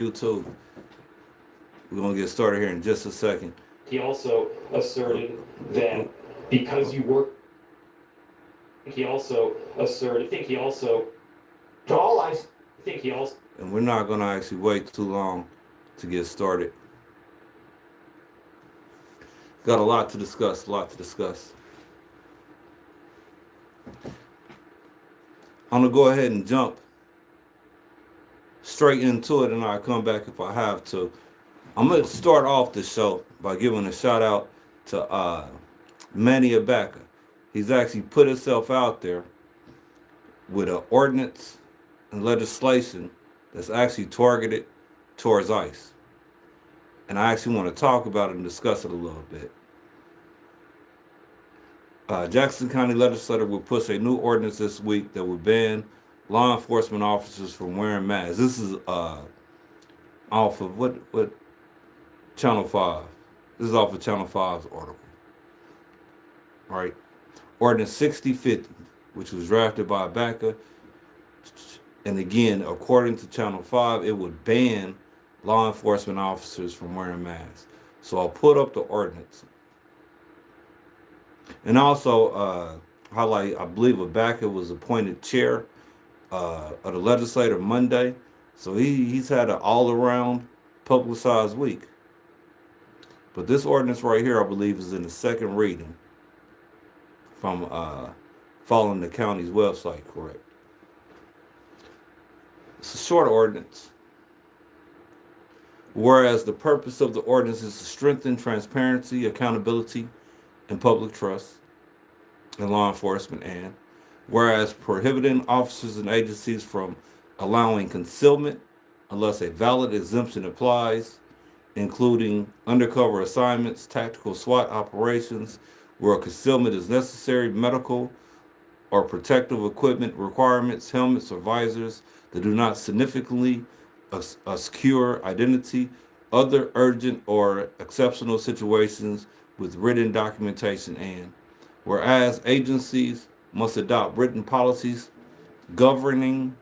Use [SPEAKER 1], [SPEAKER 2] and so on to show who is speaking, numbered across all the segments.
[SPEAKER 1] YouTube. We're gonna get started here in just a second.
[SPEAKER 2] He also asserted that because you work, he also asserted, I think he also, to all I think he also,
[SPEAKER 1] And we're not gonna actually wait too long to get started. Got a lot to discuss. A lot to discuss. I'm gonna go ahead and jump straight into it, and I'll come back if I have to. I'm gonna start off the show by giving a shout out to Manny Abaka. He's actually put himself out there with an ordinance and legislation that's actually targeted towards ICE. And I actually want to talk about it and discuss it a little bit. Jackson County legislature will push a new ordinance this week that would ban law enforcement officers from wearing masks. This is off of what Channel 5. This is off of Channel 5's article. Right? Ordinance 6050, which was drafted by Abaka. And again, according to Channel 5, it would ban law enforcement officers from wearing masks. So I'll put up the ordinance. And also highlight, I believe Abaka was appointed chair of the legislature Monday. So he's had an all-around publicized week. But this ordinance right here, I believe, is in the second reading from following the county's website, correct? It's a short ordinance. Whereas the purpose of the ordinance is to strengthen transparency, accountability, and public trust in law enforcement, and whereas prohibiting officers and agencies from allowing concealment unless a valid exemption applies, including undercover assignments, tactical SWAT operations, where concealment is necessary, medical or protective equipment requirements, helmets or visors that do not significantly obscure identity, other urgent or exceptional situations with written documentation, and whereas agencies must adopt written policies governing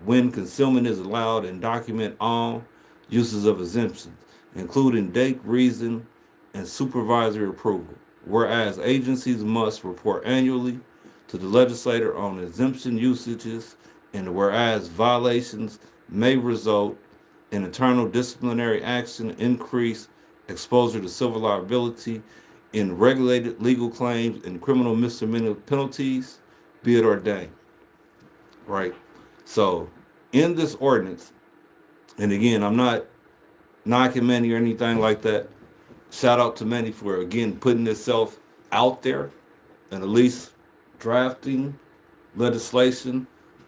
[SPEAKER 1] when concealment is allowed and document all uses of exemptions, including date, reason, and supervisory approval. Whereas agencies must report annually to the legislature on exemption usages, and whereas violations may result in internal disciplinary action, increase exposure to civil liability in regulated legal claims and criminal misdemeanor penalties, be it ordained. Right? So, in this ordinance, and again, I'm not knocking Manny or anything like that. Shout out to Manny for, again, putting himself out there and at least drafting legislation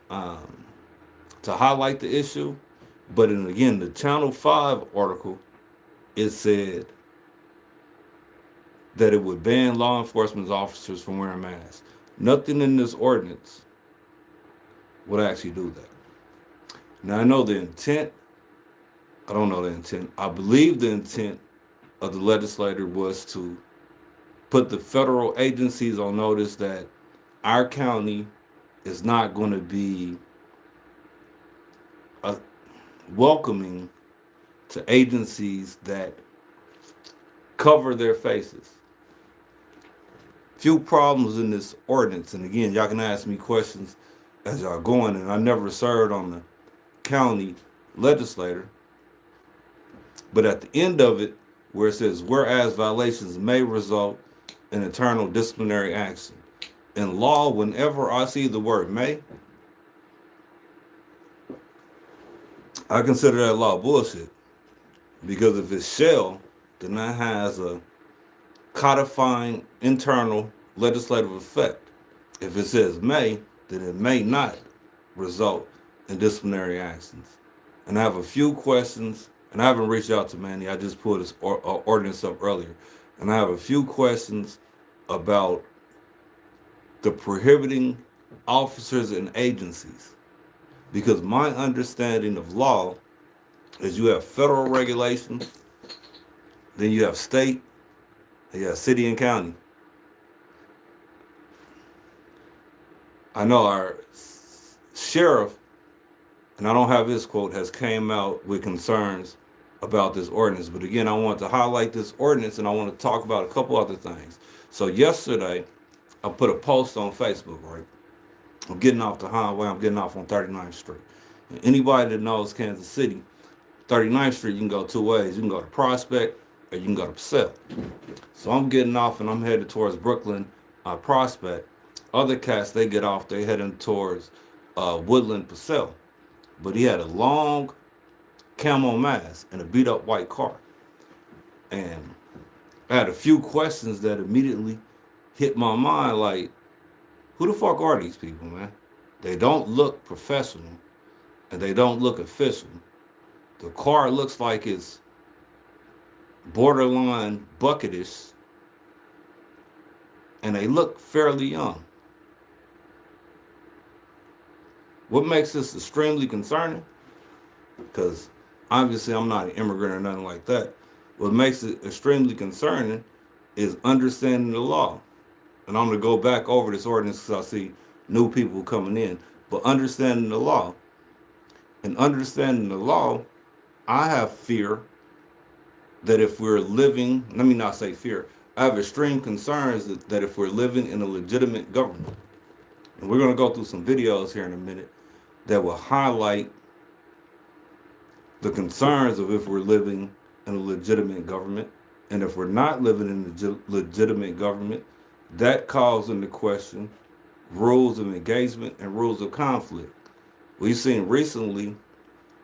[SPEAKER 1] to highlight the issue. But again, the Channel 5 article, it said that it would ban law enforcement officers from wearing masks. Nothing in this ordinance would actually do that. Now, I know the intent. I don't know the intent. I believe the intent of the legislator was to put the federal agencies on notice that our county is not going to be welcoming to agencies that cover their faces. Few problems in this ordinance, and again, y'all can ask me questions as y'all going, and I never served on the county legislature. But at the end of it, where it says, whereas violations may result in internal disciplinary action. In law, whenever I see the word may, I consider that law bullshit. Because if it's shall, then that has a codifying internal legislative effect. If it says may, then it may not result in disciplinary actions. And I have a few questions, and I haven't reached out to Manny. I just put this ordinance up earlier. And I have a few questions about the prohibiting officers and agencies. Because my understanding of law is you have federal regulations, then you have state, and you have city and county. I know our sheriff and I don't have his quote, has came out with concerns about this ordinance. But again, I want to highlight this ordinance and I want to talk about a couple other things. So yesterday, I put a post on Facebook, right? I'm getting off the highway. I'm getting off on 39th Street. And anybody that knows Kansas City, 39th Street, you can go two ways. You can go to Prospect or you can go to Purcell. So I'm getting off and I'm headed towards Brooklyn, Prospect. Other cats, they get off, they heading towards Woodland, Purcell. But he had a long camo mask and a beat up white car. And I had a few questions that immediately hit my mind, like, who the fuck are these people, man? They don't look professional and they don't look official. The car looks like it's borderline bucketish and they look fairly young. What makes this extremely concerning? Because obviously I'm not an immigrant or nothing like that. What makes it extremely concerning is understanding the law. And I'm going to go back over this ordinance because I see new people coming in. But understanding the law. And understanding the law, I have fear that if we're living, let me not say fear, I have extreme concerns that if we're living in a legitimate government, and we're going to go through some videos here in a minute that will highlight the concerns of if we're living in a legitimate government, and if we're not living in a legitimate government, that calls into question rules of engagement and rules of conflict. We've seen recently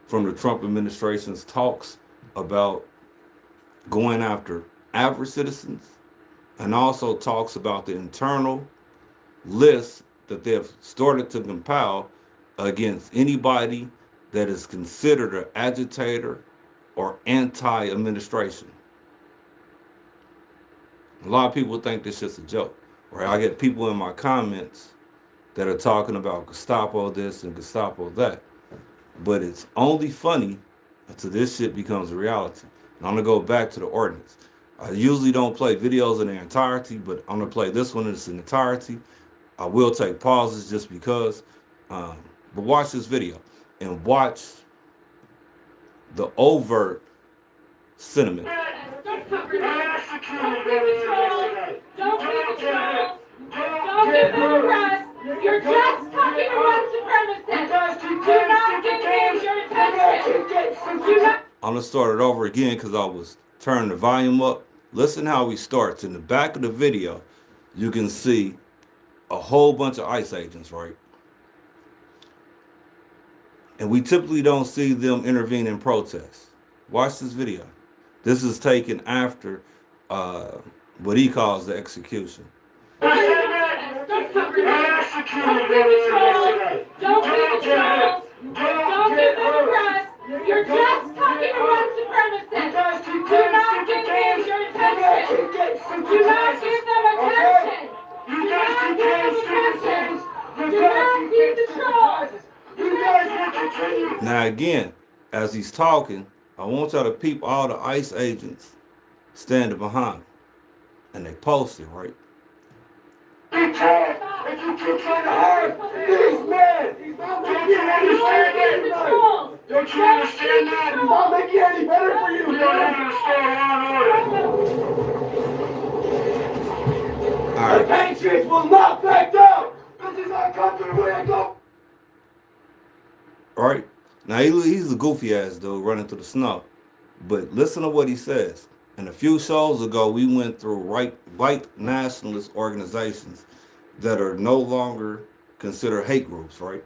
[SPEAKER 1] from the Trump administration's talks about going after average citizens, and also talks about the internal list that they have started to compile against anybody that is considered an agitator or anti-administration. A lot of people think this is just a joke, right? I get people in my comments that are talking about Gestapo this and Gestapo that, but it's only funny until this shit becomes a reality. And I'm gonna go back to the ordinance. I usually don't play videos in their entirety, but I'm gonna play this one in its entirety. I will take pauses just because, but watch this video and watch the overt sentiment.
[SPEAKER 3] Don't be the press. You're just talking to white supremacists. Do not give me your attention. Do not.
[SPEAKER 1] I'm gonna start it over again because I was turning the volume up. Listen how he starts. In the back of the video, you can see a whole bunch of ICE agents, right? And we typically don't see them intervene in protests. Watch this video. This is taken after what he calls the execution.
[SPEAKER 3] Don't be the trolls. Don't give them the press. You're just talking to white supremacists. Do not give me your attention. Do not give them attention. Do not give them attention. Do not feed the trolls.
[SPEAKER 1] Now again, as he's talking, I want y'all to peep all the ICE agents standing behind him. And they posted, right?
[SPEAKER 4] You can't. If you keep trying to hurt these men, don't you understand that? Don't you understand that? It's not making it any better for you. You don't understand law and order.
[SPEAKER 1] All
[SPEAKER 4] The
[SPEAKER 1] right.
[SPEAKER 4] Patriots will not back down. This is our country. We ain't go.
[SPEAKER 1] All right. Now he's a goofy ass dude running through the snow. But listen to what he says. And a few shows ago, we went through white nationalist organizations that are no longer considered hate groups, right?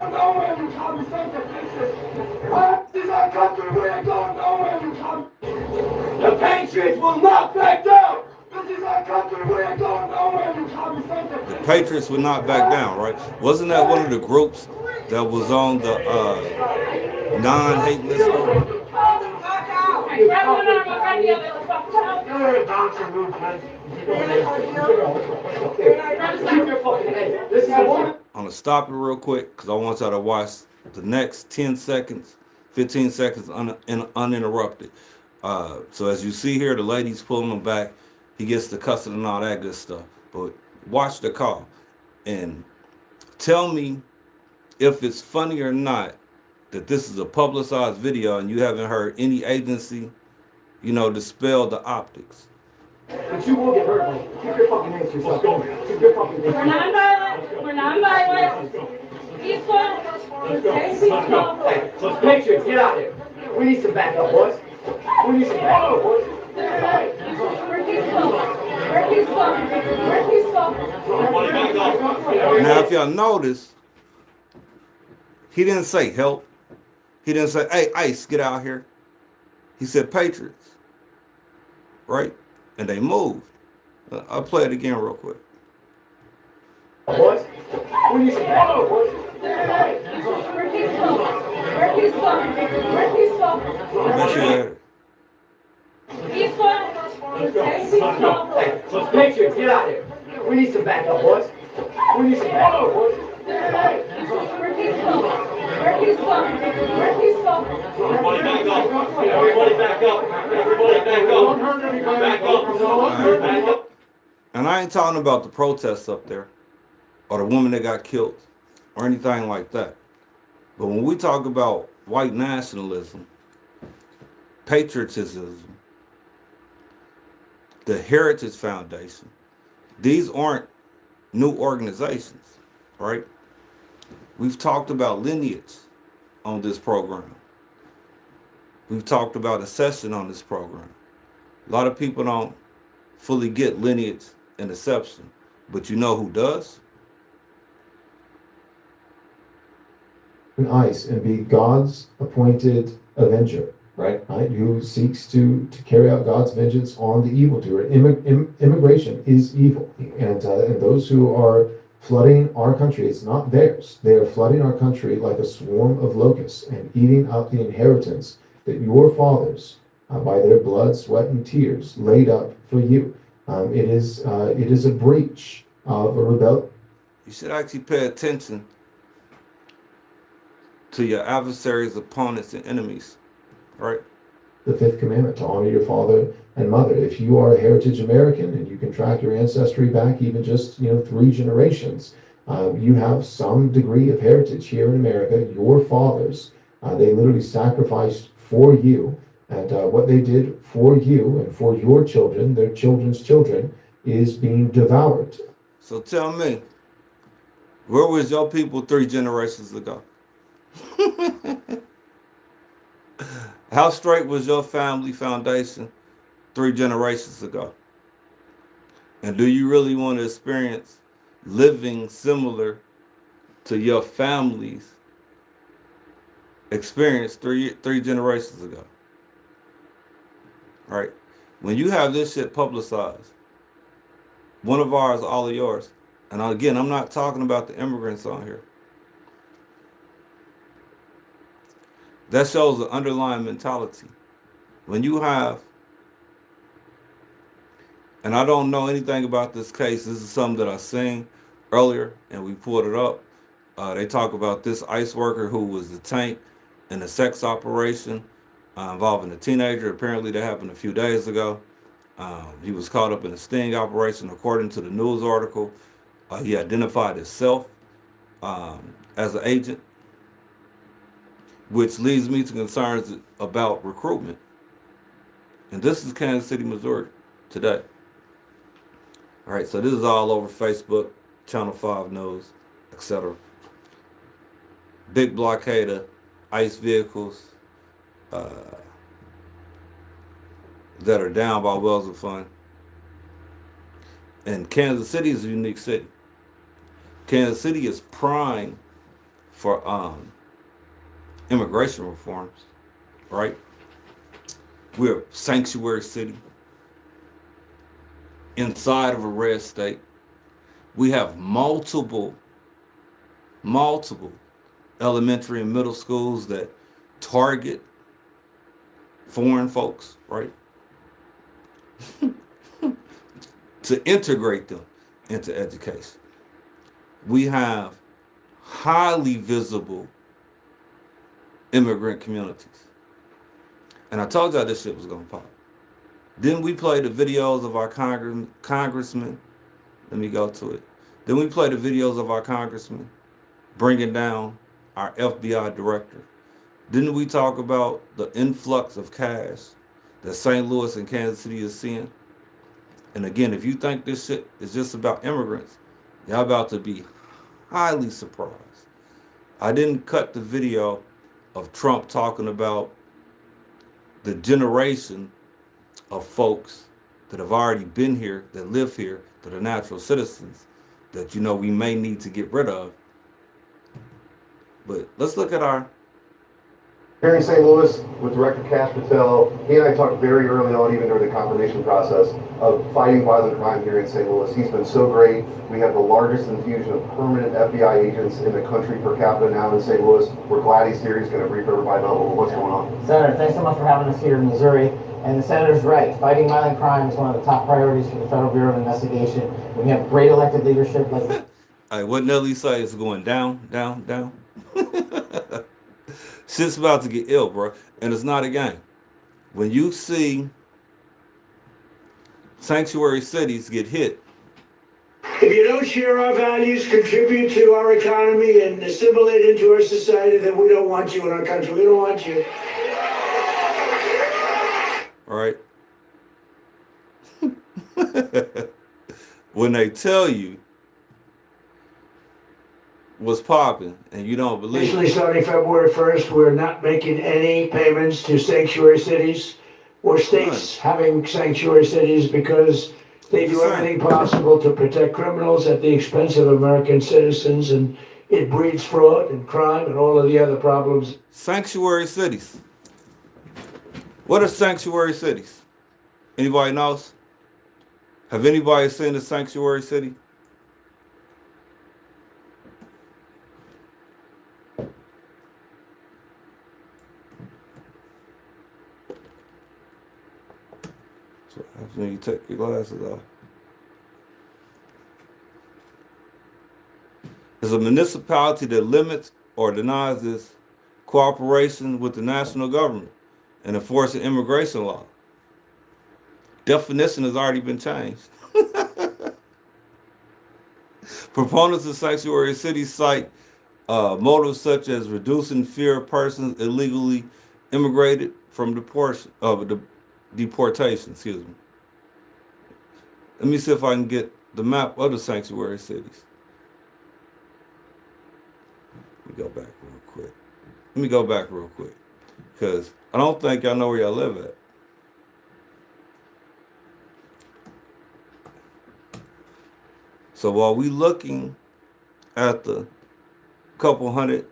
[SPEAKER 4] Nowhere, you commie sons of bitches. This is our country. We ain't going nowhere, you commie. The Patriots will not back down. This is our country. We ain't going nowhere, you commie sons of bitches.
[SPEAKER 1] The Patriots would not back down, right? Wasn't that one of the groups that was on the non-hate list?
[SPEAKER 4] You're a bouncer movement. Keep your fucking head. This is one.
[SPEAKER 1] I'm going to stop it real quick because I want y'all to watch the next 10 seconds, 15 seconds uninterrupted. So as you see here, the lady's pulling him back. He gets the cussing and all that good stuff. But watch the call and tell me if it's funny or not that this is a publicized video and you haven't heard any agency, dispel the optics.
[SPEAKER 4] But you will get hurt, man. Keep your fucking hands to yourself. Keep your fucking hands.
[SPEAKER 3] We're nonviolent. We're nonviolent. Peaceful. Stay peaceful.
[SPEAKER 4] Hey, Patriots, get out here. We need some backup, boys. We need some backup, boys.
[SPEAKER 3] We're peaceful. We're peaceful. We're peaceful.
[SPEAKER 1] Now, if y'all notice, he didn't say help. He didn't say, hey, ICE, get out here. He said Patriots, right? And they moved. I'll play it again real quick.
[SPEAKER 4] Boys, we need some backup, boys.
[SPEAKER 3] We're peaceful. We're peaceful. We're peaceful.
[SPEAKER 1] Make sure you heard it.
[SPEAKER 3] Peaceful. Stay peaceful.
[SPEAKER 4] Hey, Patriots, get out here. We need some backup, boys. We need some backup, boys.
[SPEAKER 3] We're peaceful. We're peaceful. We're peaceful.
[SPEAKER 2] Everybody back up. Everybody back up. Everybody back up. Back up. Back up.
[SPEAKER 1] And I ain't talking about the protests up there or the woman that got killed or anything like that. But when we talk about white nationalism, patriotism, the Heritage Foundation, these aren't new organizations, right? We've talked about lineage on this program. We've talked about accession on this program. A lot of people don't fully get lineage and exception, but you know who does?
[SPEAKER 5] ICE and be God's appointed avenger, right? Who seeks to carry out God's vengeance on the evildoer. Immigration is evil, and those who are flooding our country, it's not theirs. They are flooding our country like a swarm of locusts and eating up the inheritance that your fathers, by their blood, sweat, and tears, laid up for you. It is a breach of a rebellion.
[SPEAKER 1] You should actually pay attention to your adversaries, opponents, and enemies, right?
[SPEAKER 5] The fifth commandment, to honor your father and mother. If you are a heritage American and you can track your ancestry back even just 3 generations, you have some degree of heritage here in America. Your fathers, they literally sacrificed for you, and what they did for you and for your children, their children's children, is being devoured.
[SPEAKER 1] So tell me, where was your people 3 generations ago? How straight was your family foundation 3 generations ago? And do you really want to experience living similar to your family's experience three generations ago? Right? When you have this shit publicized, one of ours, all of yours, and again, I'm not talking about the immigrants on here. That shows the underlying mentality. When you have, and I don't know anything about this case, this is something that I seen earlier and we pulled it up. They talk about this ICE worker who was detained in a sex operation involving a teenager. Apparently that happened a few days ago. He was caught up in a sting operation. According to the news article, he identified himself as an agent, which leads me to concerns about recruitment. And this is Kansas City, Missouri today. All right, so this is all over Facebook, Channel 5 News, etc. Big blockade of ICE vehicles that are down by Wells and Fund. And Kansas City is a unique city. Kansas City is prime for immigration reforms, right? We're a sanctuary city inside of a red state. We have multiple elementary and middle schools that target foreign folks, right? To integrate them into education. We have highly visible immigrant communities. And I told y'all this shit was gonna pop. Then we play the videos of our congressmen. Let me go to it. Then we play the videos of our congressmen bringing down our FBI director? Didn't we talk about the influx of cash that St. Louis and Kansas City is seeing? And again, if you think this shit is just about immigrants, y'all about to be highly surprised. I didn't cut the video of Trump talking about the generation of folks that have already been here, that live here, that are natural citizens, that, you know, we may need to get rid of. But let's look at our...
[SPEAKER 6] Here in St. Louis with Director Kash Patel, he and I talked very early on, even during the confirmation process, of fighting violent crime here in St. Louis. He's been so great. We have the largest infusion of permanent FBI agents in the country per capita now in St. Louis. We're glad he's here. He's going to brief everybody about what's going on.
[SPEAKER 7] Senator, thanks so much for having us here in Missouri. And the senator's right. Fighting violent crime is one of the top priorities for the Federal Bureau of Investigation. We have great elected leadership like...
[SPEAKER 1] Hey, what Nelly say is going down, down, down. Shit's about to get ill, bro. And it's not a game. When you see sanctuary cities get hit.
[SPEAKER 4] If you don't share our values, contribute to our economy, and assimilate into our society, then we don't want you in our country. We don't want you.
[SPEAKER 1] All right. When they tell you what's popping and you don't believe
[SPEAKER 4] Initially, starting February 1st, we're not making any payments to sanctuary cities or states having sanctuary cities because they do everything possible to protect criminals at the expense of American citizens, and it breeds fraud and crime and all of the other problems.
[SPEAKER 1] Sanctuary cities. What are sanctuary cities? Anybody knows? Have anybody seen a sanctuary city? So that's when you take your glasses off. It's a municipality that limits or denies its cooperation with the national government and enforcing immigration law. Definition has already been changed. Proponents of sanctuary cities cite motives such as reducing fear of persons illegally immigrated from deportation. Excuse me. Let me see if I can get the map of the sanctuary cities. Let me go back real quick. Because I don't think y'all know where y'all live at. So while we looking at the couple hundred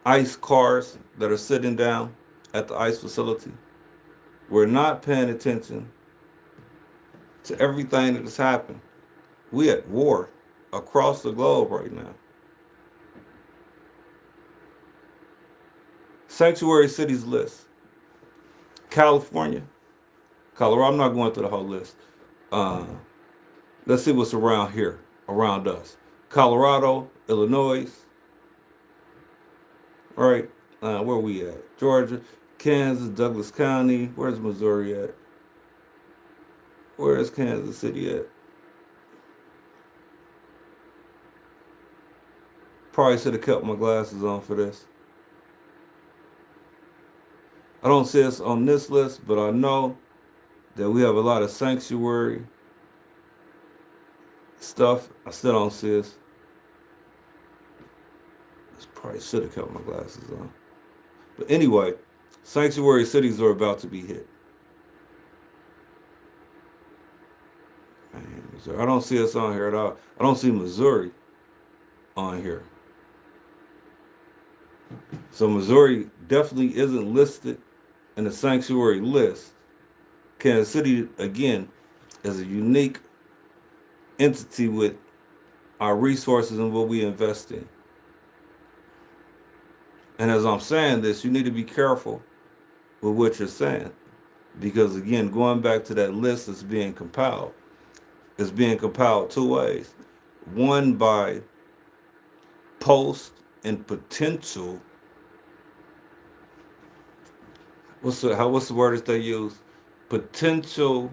[SPEAKER 1] ICE cars that are sitting down at the ICE facility, we're not paying attention to everything that has happened. We at war across the globe right now. Sanctuary cities list. California, Colorado. I'm not going through the whole list. Let's see what's around here, around us. Colorado, Illinois. All right, where we at? Georgia, Kansas, Douglas County. Where's Missouri at? Where is Kansas City at? Probably should have kept my glasses on for this. I don't see us on this list, but I know that we have a lot of sanctuary stuff. I still don't see us. I probably should have kept my glasses on. But anyway, sanctuary cities are about to be hit. Man, I don't see us on here at all. I don't see Missouri on here. So Missouri definitely isn't listed in the sanctuary list. Kansas City, again, is a unique entity with our resources and what we invest in. And as I'm saying this, you need to be careful with what you're saying. Because again, going back to that list that's being compiled, it's being compiled two ways. One by post and potential. What's the word that they use? Potential.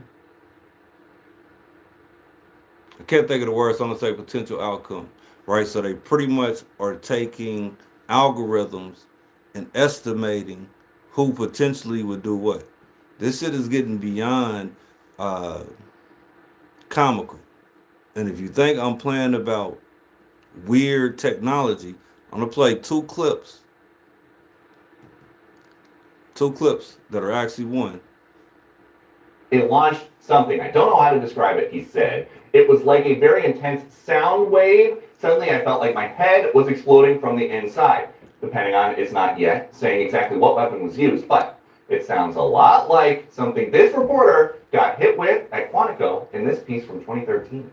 [SPEAKER 1] I can't think of the word, so I'm gonna say potential outcome, right? So they pretty much are taking algorithms and estimating who potentially would do what. This shit is getting beyond comical. And if you think I'm playing about weird technology, I'm gonna play two clips that are actually one.
[SPEAKER 8] It launched something. I don't know how to describe it, he said. It was like a very intense sound wave. Suddenly I felt like my head was exploding from the inside. The Pentagon is not yet saying exactly what weapon was used, but it sounds a lot like something this reporter got hit with at Quantico in this piece from 2013.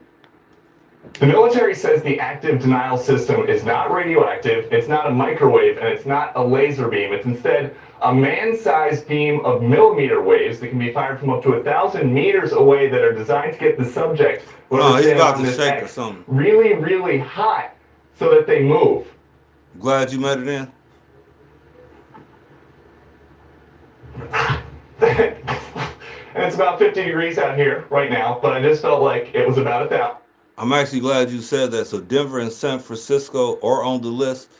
[SPEAKER 2] The military says the active denial system is not radioactive, it's not a microwave, and it's not a laser beam. It's instead a man-sized beam of millimeter waves that can be fired from up to 1,000 meters away that are designed to get the subject
[SPEAKER 1] Oh, he's about
[SPEAKER 2] on
[SPEAKER 1] to
[SPEAKER 2] this
[SPEAKER 1] shake or
[SPEAKER 2] X
[SPEAKER 1] something.
[SPEAKER 2] really, really hot so that they move.
[SPEAKER 1] Glad you made it in.
[SPEAKER 2] And it's about 50 degrees out here right now, but I just felt like it was about 1,000.
[SPEAKER 1] I'm actually glad you said that. So Denver and San Francisco are on the list.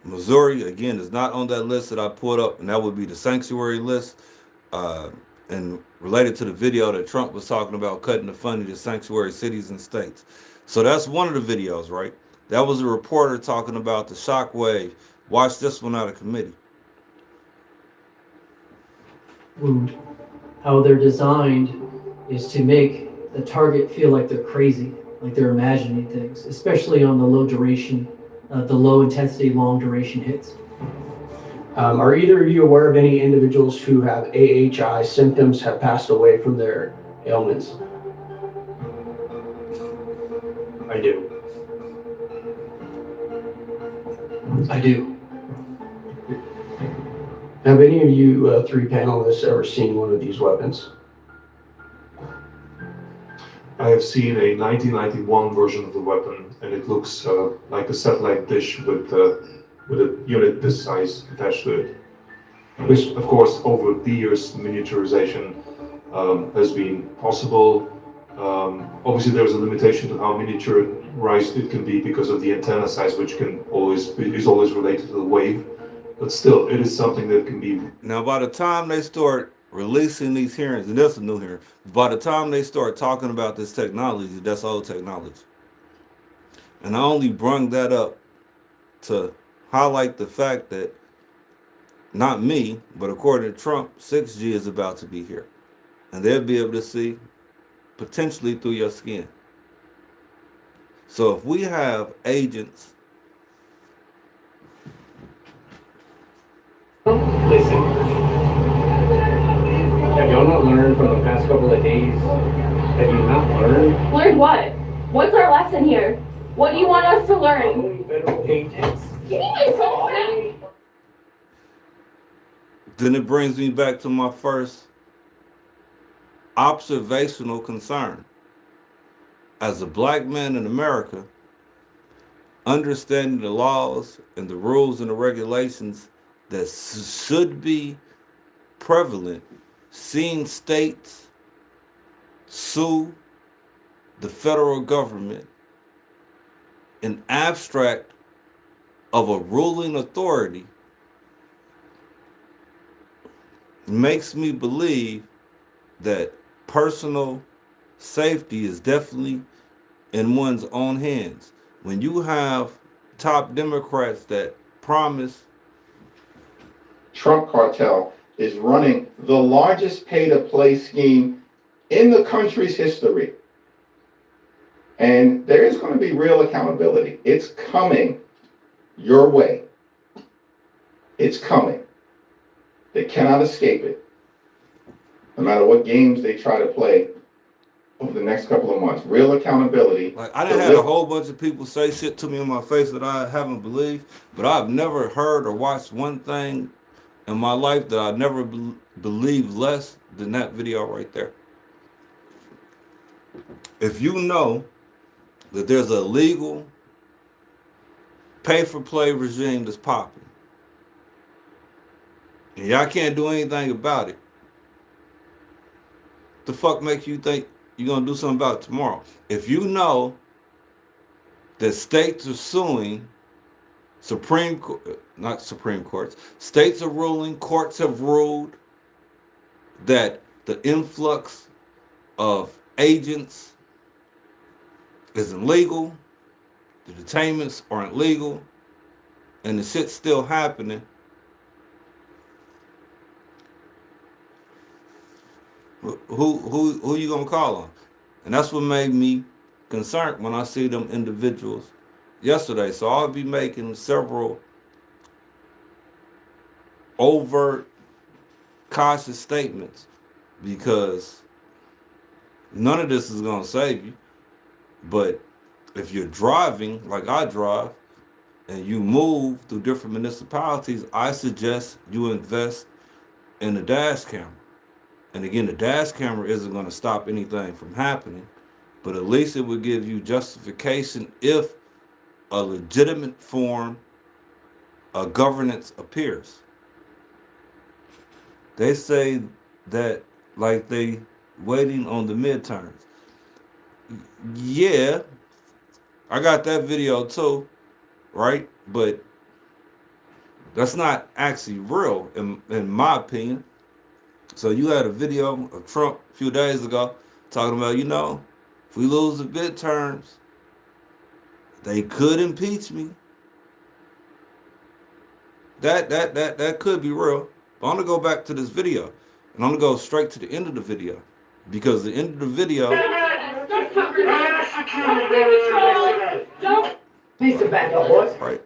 [SPEAKER 1] Missouri, again, is not on that list that I put up, and that would be the sanctuary list. And related to the video that Trump was talking about cutting the funding to sanctuary cities and states. So that's one of the videos, right? That was a reporter talking about the shockwave. Watch this one out of committee.
[SPEAKER 9] How they're designed is to make the target feel like they're crazy, like they're imagining things, especially on the low duration, the low intensity, long duration hits.
[SPEAKER 10] Are either of you aware of any individuals who have AHI symptoms have passed away from their ailments?
[SPEAKER 9] I do. I do.
[SPEAKER 10] Have any of you three panelists ever seen one of these weapons?
[SPEAKER 11] I have seen a 1991 version of the weapon, and it looks like a satellite dish with a unit this size attached to it. Which, of course, over the years, miniaturization has been possible. Obviously, there's a limitation to how miniaturized it can be because of the antenna size, which is always related to the wave. But still, it is something that can be.
[SPEAKER 1] Now, by the time they start releasing these hearings, and that's a new hearing, by the time they start talking about this technology, that's old technology. And I only brung that up to highlight the fact that not me, but according to Trump, 6G is about to be here. And they'll be able to see potentially through your skin. So if we have agents.
[SPEAKER 10] Listen, have y'all not learned from the past couple of days? Have you not learned?
[SPEAKER 3] Learn what? What's our lesson here? What do you want us to learn?
[SPEAKER 10] Federal agents.
[SPEAKER 3] Give me my phone back.
[SPEAKER 1] Then it brings me back to my first observational concern. As a black man in America, understanding the laws and the rules and the regulations that should be prevalent, seeing states sue the federal government in abstract of a ruling authority makes me believe that personal safety is definitely in one's own hands. When you have top Democrats that promise.
[SPEAKER 12] Trump cartel is running the largest pay-to-play scheme in the country's history. And there is going to be real accountability. It's coming your way. It's coming. They cannot escape it. No matter what games they try to play over the next couple of months. Real accountability.
[SPEAKER 1] Like, I done had a whole bunch of people say shit to me in my face that I haven't believed, but I've never heard or watched one thing in my life that I never believed less than that video right there. If you know that there's a legal pay-for-play regime that's popping, and y'all can't do anything about it, the fuck makes you think you're gonna do something about it tomorrow? If you know that states are suing not Supreme Courts, states are ruling, courts have ruled that the influx of agents isn't legal, the detainments aren't legal, and the shit's still happening. Who you gonna call on? And that's what made me concerned when I see them individuals yesterday. So I'll be making several overt, cautious statements because none of this is gonna save you. But if you're driving like I drive and you move through different municipalities, I suggest you invest in a dash camera. And again, the dash camera isn't going to stop anything from happening, but at least it would give you justification if a legitimate form of governance appears. They say that like they waiting on the midterms. Yeah, I got that video too, right? But that's not actually real in my opinion. So you had a video of Trump a few days ago talking about, if we lose the midterms, they could impeach me. That could be real. But I'm gonna go back to this video, and I'm gonna go straight to the end of the video, because the end of the video.
[SPEAKER 7] Please to back up, boys.
[SPEAKER 1] Right.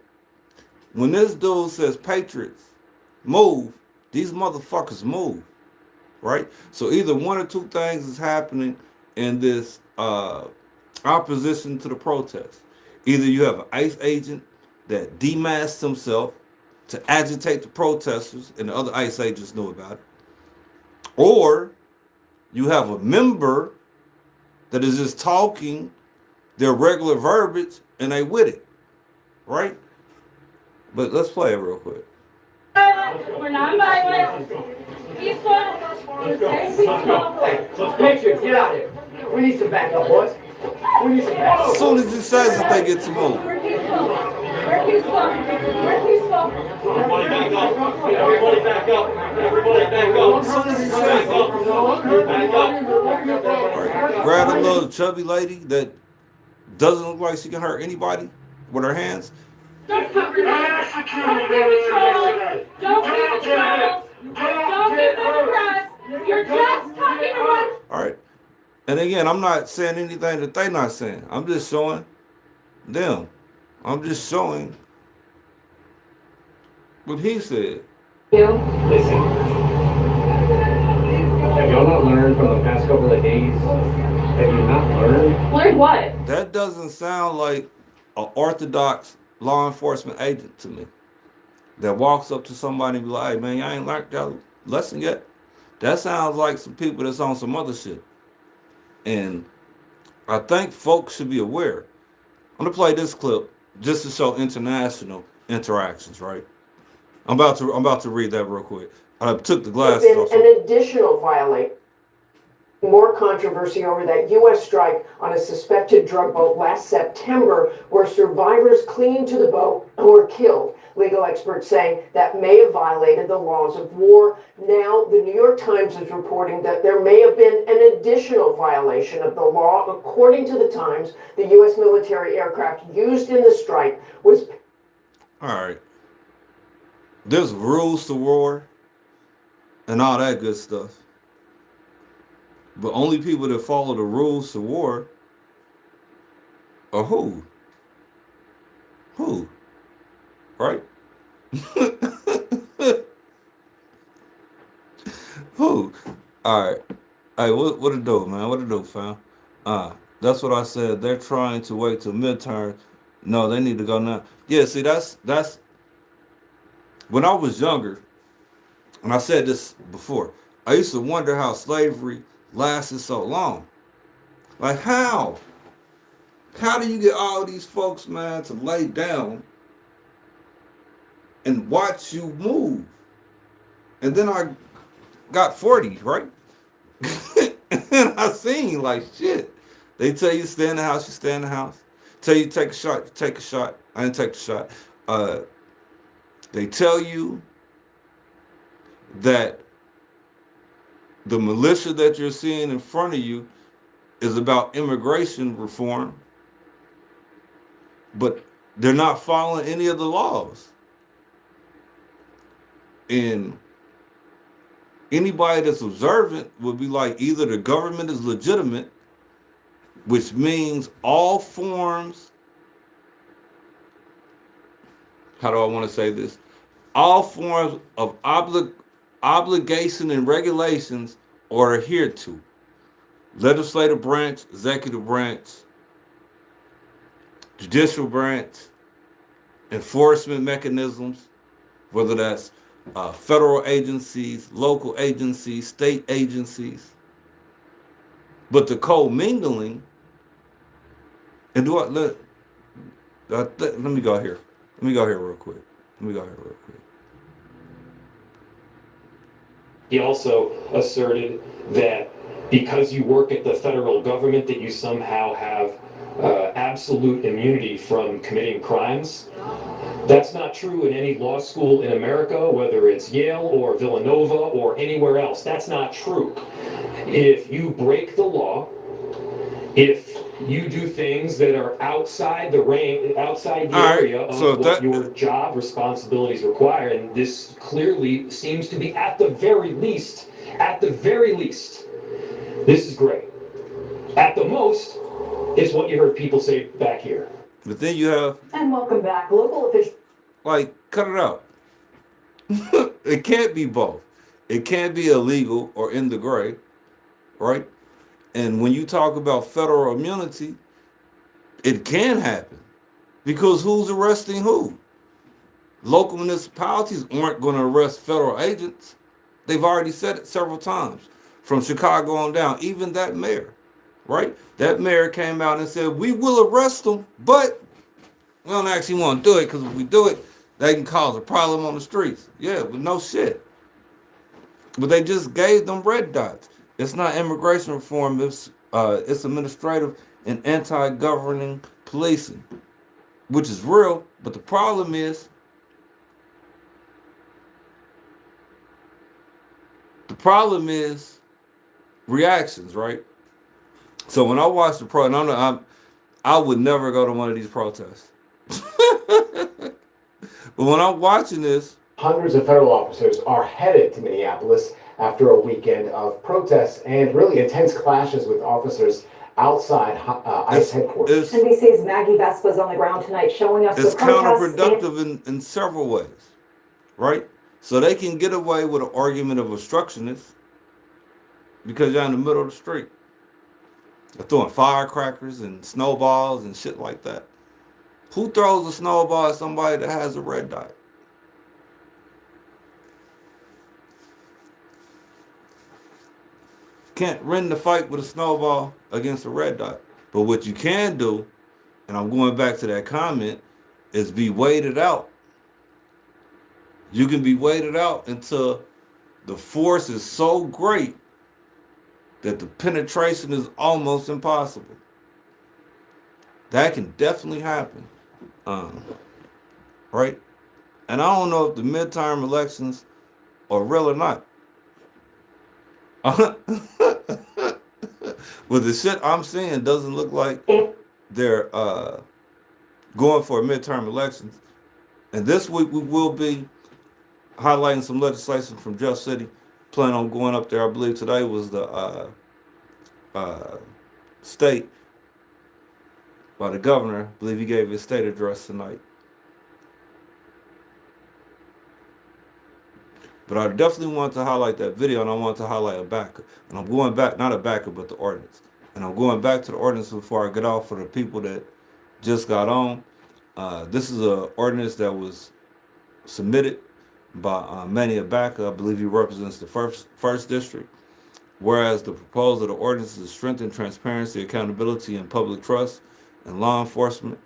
[SPEAKER 1] When this dude says Patriots move, these motherfuckers move. Right? So either one or two things is happening in this opposition to the protest. Either you have an ICE agent that demasked himself to agitate the protesters and the other ICE agents knew about it. Or you have a member that is just talking their regular verbiage and they with it. Right? But let's play it real quick.
[SPEAKER 3] We're non-violent. Peaceful.
[SPEAKER 7] Patriots, get out of here. We need some backup, boys. We need some backup.
[SPEAKER 1] As soon as he says it, they get to move.
[SPEAKER 3] We're peaceful. We're peaceful. We're peaceful.
[SPEAKER 4] Everybody back up. Everybody back up. Everybody back up.
[SPEAKER 1] As soon as he says it,
[SPEAKER 4] Back up.
[SPEAKER 1] right. Grab a little chubby lady that doesn't look like she can hurt anybody with her hands.
[SPEAKER 3] Don't give them control. Don't give them control. Don't give them the press. You're just talking to one.
[SPEAKER 1] All right. And again, I'm not saying anything that they're not saying. I'm just showing them. I'm just showing what he said.
[SPEAKER 10] Listen, have y'all not learned from the past couple of days? Have you not learned?
[SPEAKER 3] Learn what?
[SPEAKER 1] That doesn't sound like an orthodox law enforcement agent to me that walks up to somebody and be like, hey, man, y'all ain't learned y'all lesson yet. That sounds like some people that's on some other shit. And I think folks should be aware. I'm gonna play this clip just to show international interactions, right? I'm about to read that real quick. I took the glasses off.
[SPEAKER 13] An additional violation. More controversy over that U.S. strike on a suspected drug boat last September, where survivors clinging to the boat were killed. Legal experts saying that may have violated the laws of war. Now, the New York Times is reporting that there may have been an additional violation of the law. According to the Times, the U.S. military aircraft used in the strike was...
[SPEAKER 1] All right. There's rules to war and all that good stuff. But only people that follow the rules to war are who? Who? Right? Who? All right. Hey, what it do, man? What it do, fam? That's what I said. They're trying to wait till midterm. No, they need to go now. Yeah, see, that's when I was younger, and I said this before, I used to wonder how slavery lasted so long. Like, how? How do you get all these folks, man, to lay down and watch you move? And then I got 40, right? And I seen like shit. They tell you stay in the house, you stay in the house. Tell you take a shot, you take a shot. I didn't take the shot. They tell you that the militia that you're seeing in front of you is about immigration reform, but they're not following any of the laws. And anybody that's observant would be like, either the government is legitimate, which means all forms, how do I want to say this? All forms of obligation and regulations are adhered to. Legislative branch, executive branch, judicial branch, enforcement mechanisms, whether that's federal agencies, local agencies, state agencies. But the co-mingling, and let me go here. Let me go here real quick.
[SPEAKER 14] He also asserted that because you work at the federal government that you somehow have absolute immunity from committing crimes. That's not true in any law school in America, whether it's Yale or Villanova or anywhere else. That's not true. If you break the law, if you do things that are outside the range, outside the area of what your job responsibilities require, and this clearly seems to be at the very least, this is great. At the most, it's what you heard people say back here.
[SPEAKER 1] But then you have...
[SPEAKER 13] And welcome back. Local officials...
[SPEAKER 1] Like, cut it out. It can't be both. It can't be illegal or in the gray, right? And when you talk about federal immunity, it can happen. Because who's arresting who? Local municipalities aren't going to arrest federal agents. They've already said it several times. From Chicago on down, even that mayor, right? That mayor came out and said, we will arrest them, but we don't actually want to do it, because if we do it, they can cause a problem on the streets. Yeah, but no shit. But they just gave them red dots. It's not immigration reform, it's administrative and anti-governing policing, which is real, but the problem is, reactions, right? So when I watch the I would never go to one of these protests. But when I'm watching this,
[SPEAKER 7] hundreds of federal officers are headed to Minneapolis after a weekend of protests and really intense clashes with officers outside ICE headquarters.
[SPEAKER 13] NBC's Maggie Vespa's on the ground tonight showing us
[SPEAKER 1] it's
[SPEAKER 13] the protests
[SPEAKER 1] counterproductive in several ways, right? So they can get away with an argument of obstructionist because you're in the middle of the street. They're throwing firecrackers and snowballs and shit like that. Who throws a snowball at somebody that has a red dot? Can't win the fight with a snowball against a red dot. But what you can do, and I'm going back to that comment, is be waited out. You can be waited out until the force is so great that the penetration is almost impossible. That can definitely happen. Right? And I don't know if the midterm elections are real or not. But the shit I'm seeing doesn't look like they're going for midterm elections. And this week we will be highlighting some legislation from Jeff City. Plan on going up there. I believe today was the state by the governor. I believe he gave his state address tonight. But I definitely want to highlight that video, and I want to highlight a backer. And I'm going back, not a backer, but the ordinance. And I'm going back to the ordinance before I get off for the people that just got on. This is an ordinance that was submitted by Manny Abaca. I believe he represents the first district. Whereas the proposal of the ordinance is to strengthen transparency, accountability, and public trust in law enforcement.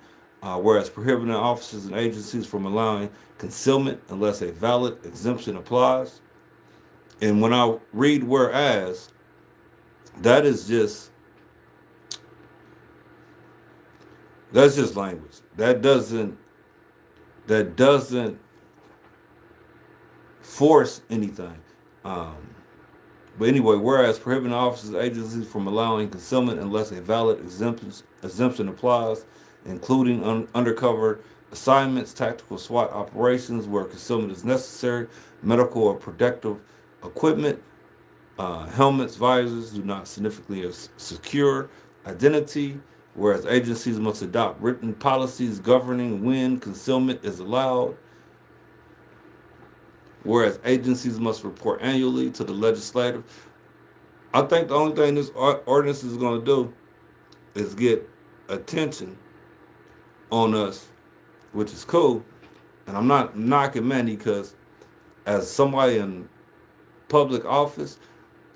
[SPEAKER 1] Whereas prohibiting officers and agencies from allowing concealment unless a valid exemption applies. And when I read whereas, that's just language. That doesn't that doesn't force anything. But anyway, whereas prohibiting officers and agencies from allowing concealment unless a valid exemption applies, including undercover assignments, tactical SWAT operations where concealment is necessary, medical or protective equipment, helmets, visors do not significantly secure identity, whereas agencies must adopt written policies governing when concealment is allowed, whereas agencies must report annually to the legislative. I think the only thing this ordinance is going to do is get attention on us, which is cool. And I'm not knocking Manny because as somebody in public office,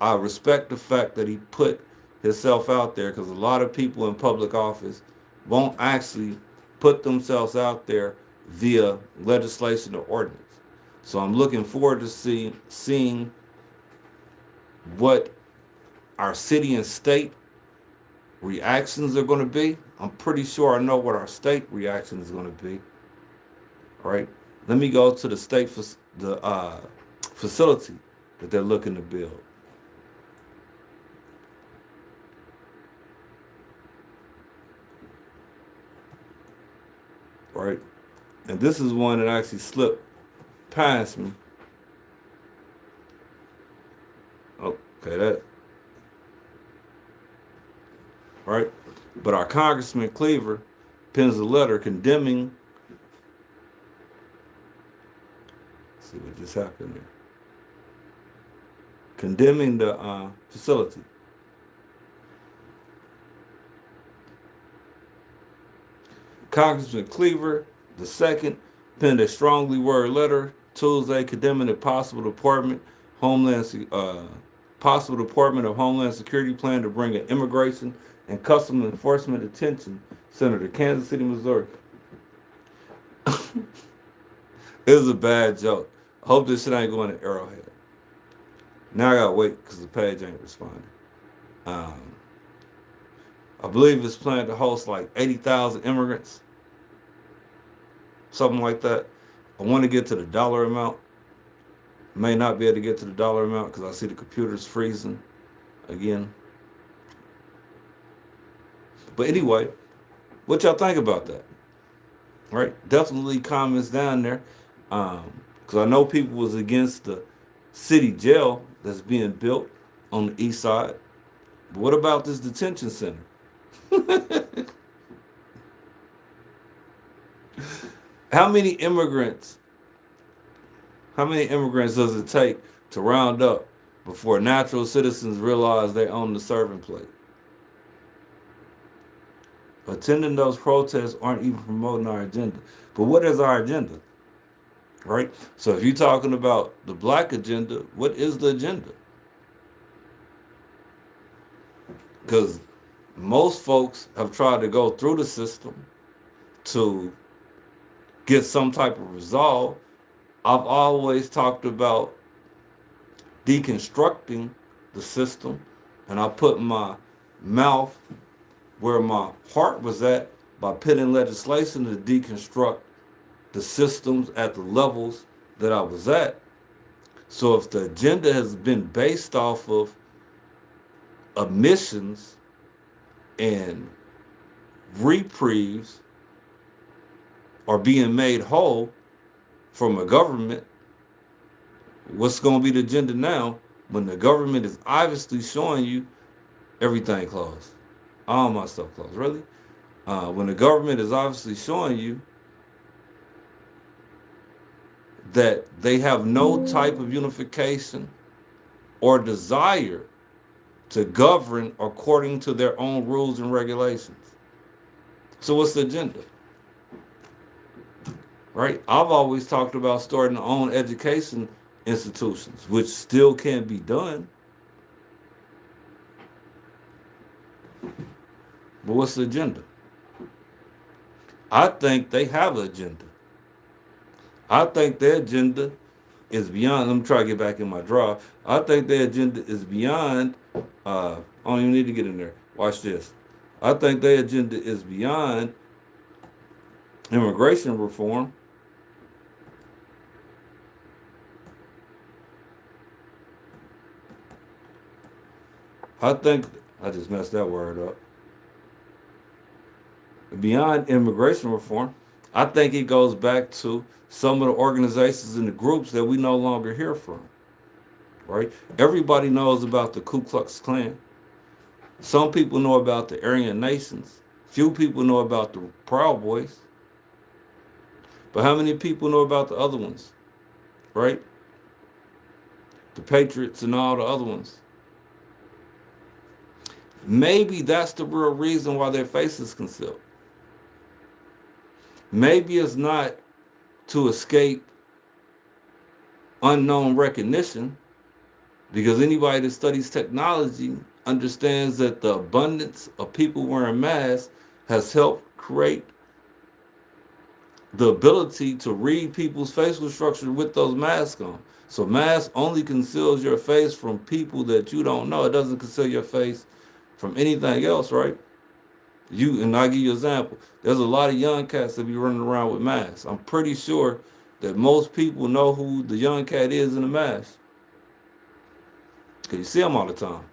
[SPEAKER 1] I respect the fact that he put himself out there, because a lot of people in public office won't actually put themselves out there via legislation or ordinance. So I'm looking forward to seeing what our city and state reactions are going to be. I'm pretty sure I know what our state reaction is going to be. All right. Let me go to the state facility that they're looking to build. Right. And this is one that actually slipped past me. Okay, that. Right. But our Congressman Cleaver pens a letter condemning. Let's see what just happened there. Condemning the facility. Congressman Cleaver II penned a strongly worded letter Tuesday condemning the possible Department of Homeland Security plan to bring an immigration and customs enforcement detention center to Kansas City, Missouri. It was a bad joke. I hope this shit ain't going to Arrowhead. Now I gotta wait because the page ain't responding. I believe it's planned to host like 80,000 immigrants. Something like that. I want to get to the dollar amount. May not be able to get to the dollar amount because I see the computer's freezing again. But anyway, what y'all think about that? Right? Definitely leave comments down there. Because I know people was against the city jail that's being built on the east side. But what about this detention center? How many immigrants does it take to round up before natural citizens realize they own the serving plate? Attending those protests aren't even promoting our agenda. But what is our agenda? Right? So if you're talking about the black agenda, what is the agenda? Because most folks have tried to go through the system to get some type of resolve. I've always talked about deconstructing the system, and I put my mouth where my heart was at by putting legislation to deconstruct the systems at the levels that I was at. So if the agenda has been based off of omissions and reprieves are being made whole from a government, what's going to be the agenda now when the government is obviously showing you everything closed? All my stuff closed, really? When the government is obviously showing you that they have no type of unification or desire to govern according to their own rules and regulations. So what's the agenda? Right? I've always talked about starting our own education institutions, which still can be done. But what's the agenda? I think they have an agenda. I think their agenda is beyond, let me try to get back in my draw. I think their agenda is beyond, I don't even need to get in there. Watch this. I think their agenda is beyond immigration reform. I think I just messed that word up. Beyond immigration reform, I think it goes back to some of the organizations and the groups that we no longer hear from. Right? Everybody knows about the Ku Klux Klan. Some people know about the Aryan Nations. Few people know about the Proud Boys. But how many people know about the other ones? Right? The Patriots and all the other ones. Maybe that's the real reason why their faces concealed. Maybe it's not to escape unknown recognition, because anybody that studies technology understands that the abundance of people wearing masks has helped create the ability to read people's facial structure with those masks on. So mask only conceals your face from people that you don't know. It doesn't conceal your face from anything else, right? And I'll give you an example. There's a lot of young cats that be running around with masks. I'm pretty sure that most people know who the young cat is in the mask. Because you see him all the time.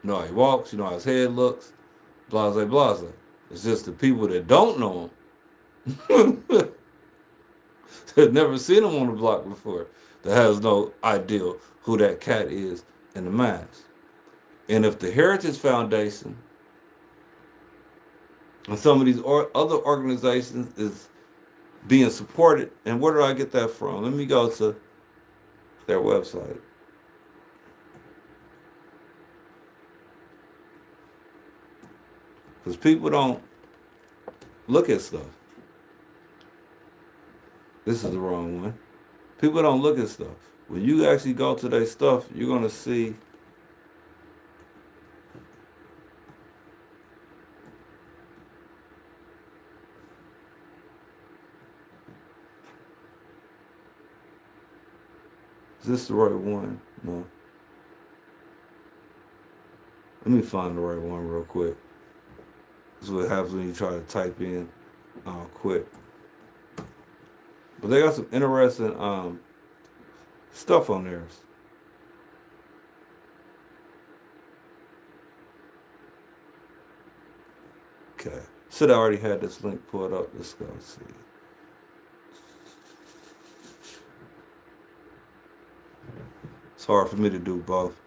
[SPEAKER 1] You know how he walks, you know how his head looks, blase, blase. It's just the people that don't know him, that never seen him on the block before, that has no idea who that cat is in the mask. And if the Heritage Foundation and some of these other organizations is being supported, and where do I get that from? Let me go to their website. Because people don't look at stuff. This is the wrong one. People don't look at stuff. When you actually go to their stuff, you're going to see is this the right one? No. Let me find the right one real quick. This is what happens when you try to type in quick. But they got some interesting stuff on theirs. Okay. Should have already had this link pulled up. Let's go see. It's hard for me to do both.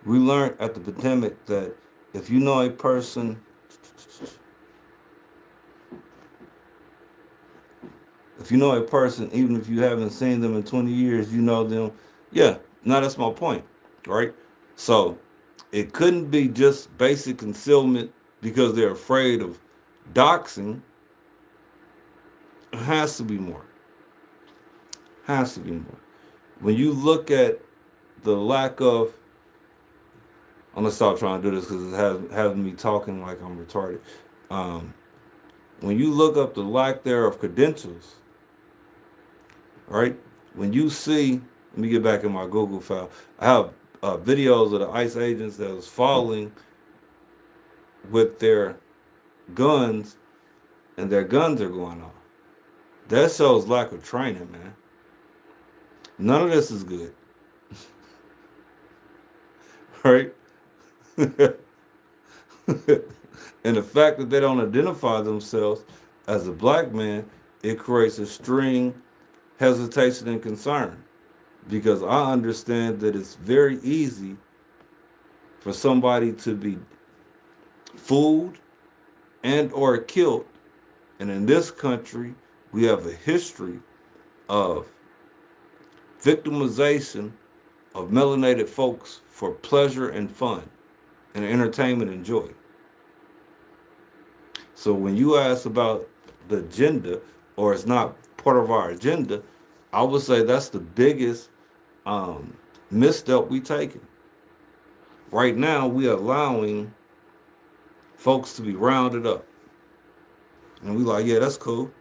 [SPEAKER 1] We learned at the pandemic that if you know a person, even if you haven't seen them in 20 years, you know them. Yeah, now that's my point, right? So it couldn't be just basic concealment because they're afraid of doxing. It has to be more. Has to be more. When you look at the lack of, I'm gonna stop trying to do this because it's having me talking like I'm retarded. When you look up the lack there of credentials, right? When you see, let me get back in my Google file. I have videos of the ICE agents that was falling with their guns, and their guns are going off. That shows lack of training, man. None of this is good. Right? And the fact that they don't identify themselves as a black man, it creates a string hesitation and concern. Because I understand that it's very easy for somebody to be fooled and or killed. And in this country, we have a history of victimization of melanated folks for pleasure and fun and entertainment and joy. So when you ask about the agenda, or it's not part of our agenda, I would say that's the biggest misstep we taking. Right now, we are allowing folks to be rounded up. And we like, yeah, that's cool.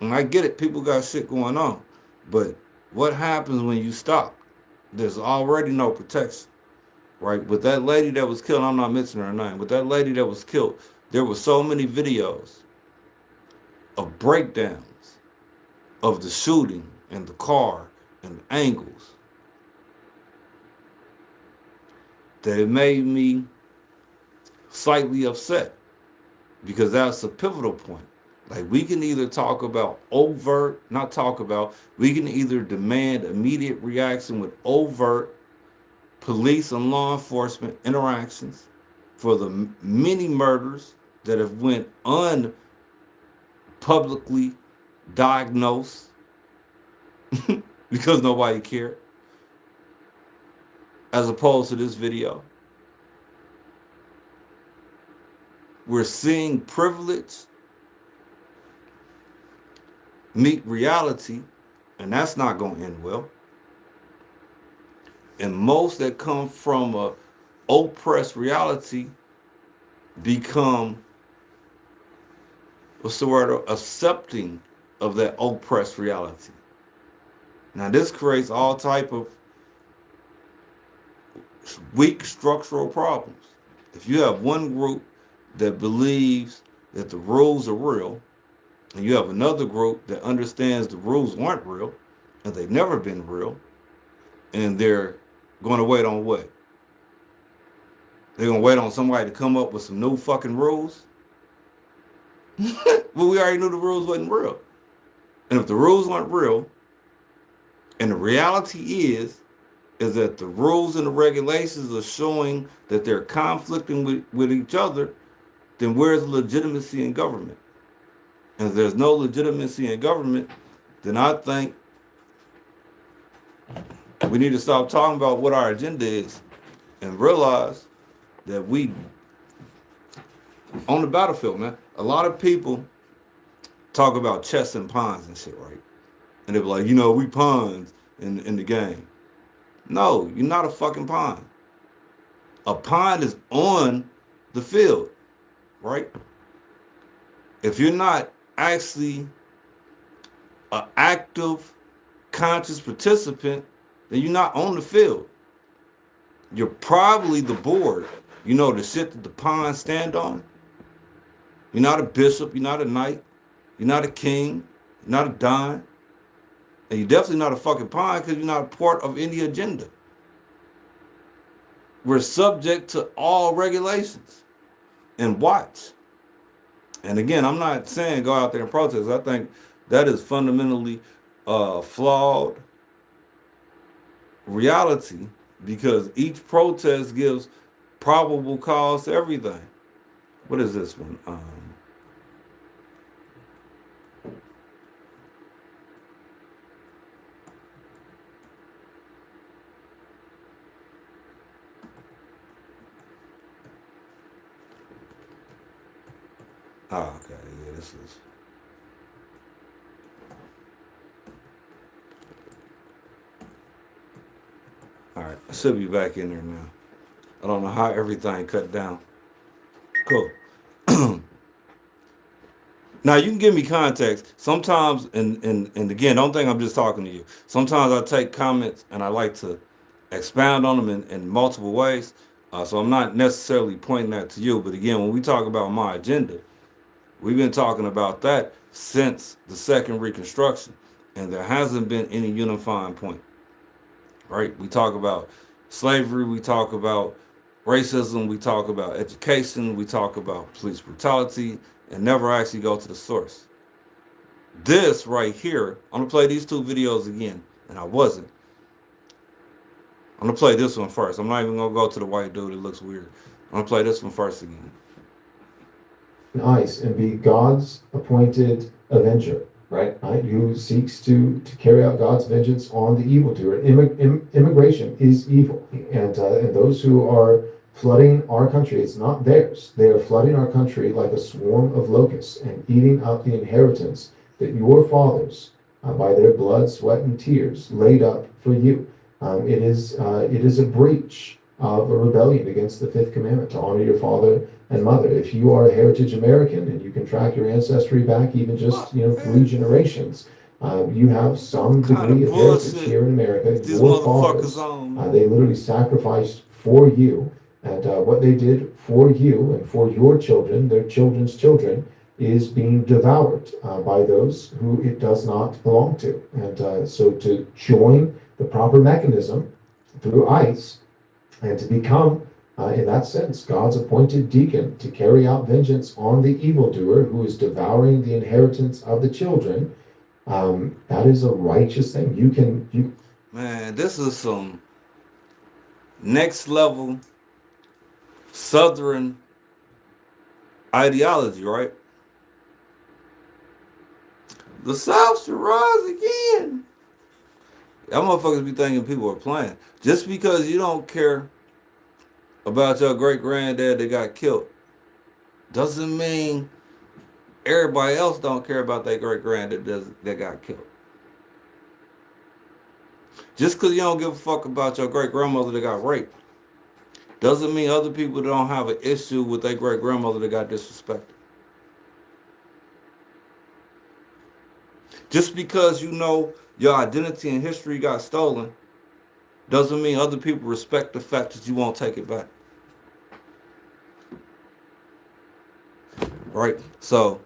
[SPEAKER 1] And I get it, people got shit going on. But what happens when you stop? There's already no protection, right? With that lady that was killed, I'm not mentioning her name, but that lady that was killed, there were so many videos of breakdowns of the shooting and the car and the angles. that it made me slightly upset, because that's a pivotal point. Like, we can either talk about overt, not talk about, we can either demand immediate reaction with overt police and law enforcement interactions for the many murders that have went unpublicly diagnosed because nobody cared, as opposed to this video. We're seeing privilege meet reality, and that's not going to end well. And most that come from a oppressed reality become, what's the word, accepting of that oppressed reality. Now this creates all type of weak structural problems. If you have one group that believes that the rules are real, and you have another group that understands the rules weren't real, and they've never been real, and they're going to wait on what? They're going to wait on somebody to come up with some new fucking rules? Well, we already knew the rules wasn't real. And if the rules weren't real, and the reality is that the rules and the regulations are showing that they're conflicting with each other, then where's the legitimacy in government? And if there's no legitimacy in government, then I think we need to stop talking about what our agenda is and realize that we, on the battlefield, man, a lot of people talk about chess and pawns and shit, right? And they're like, you know, we pawns in the game. No, you're not a fucking pawn. A pawn is on the field, right? If you're not actually an active, conscious participant, then you're not on the field. You're probably the board. You know, the shit that the pawns stand on. You're not a bishop. You're not a knight. You're not a king. You're not a don. And you're definitely not a fucking pawn because you're not a part of any agenda. We're subject to all regulations. And watch. And again, I'm not saying go out there and protest. I think that is fundamentally flawed reality, because each protest gives probable cause to everything. What is this one? Oh, okay, yeah, this is. All right, I should be back in there now. I don't know how everything cut down. Cool. Now you can give me context. Sometimes, and again, don't think I'm just talking to you. Sometimes I take comments and I like to expound on them in multiple ways. So I'm not necessarily pointing that to you. But again, when we talk about my agenda, we've been talking about that since the Second Reconstruction, and there hasn't been any unifying point, right? We talk about slavery, we talk about racism, we talk about education, we talk about police brutality, and never actually go to the source. This right here, I'm gonna play these two videos again, and I wasn't. I'm gonna play this one first. I'm not even gonna go to the white dude, it looks weird. I'm gonna play this one first again.
[SPEAKER 5] ICE and be God's appointed avenger, right? Who seeks to carry out God's vengeance on the evildoer. Immigration is evil, and those who are flooding our country, it's not theirs. They are flooding our country like a swarm of locusts and eating up the inheritance that your fathers, by their blood, sweat, and tears, laid up for you. It is a breach of a rebellion against the fifth commandment to honor your father and mother. If you are a heritage American and you can track your ancestry back even just 3 generations, you have some degree of heritage here in America. Your fathers, they literally sacrificed for you, and what they did for you and for your children, their children's children, is being devoured by those who it does not belong to. And so to join the proper mechanism through ICE and to become In that sense, God's appointed deacon to carry out vengeance on the evildoer who is devouring the inheritance of the children. That is a righteous thing.
[SPEAKER 1] Man, this is some next level Southern ideology, right? The South should rise again. Y'all motherfuckers be thinking people are playing. Just because you don't care about your great granddad that got killed doesn't mean everybody else don't care about their great granddad that got killed. Just because you don't give a fuck about your great grandmother that got raped doesn't mean other people don't have an issue with their great grandmother that got disrespected. Just because you know your identity and history got stolen doesn't mean other people respect the fact that you won't take it back. Right? So,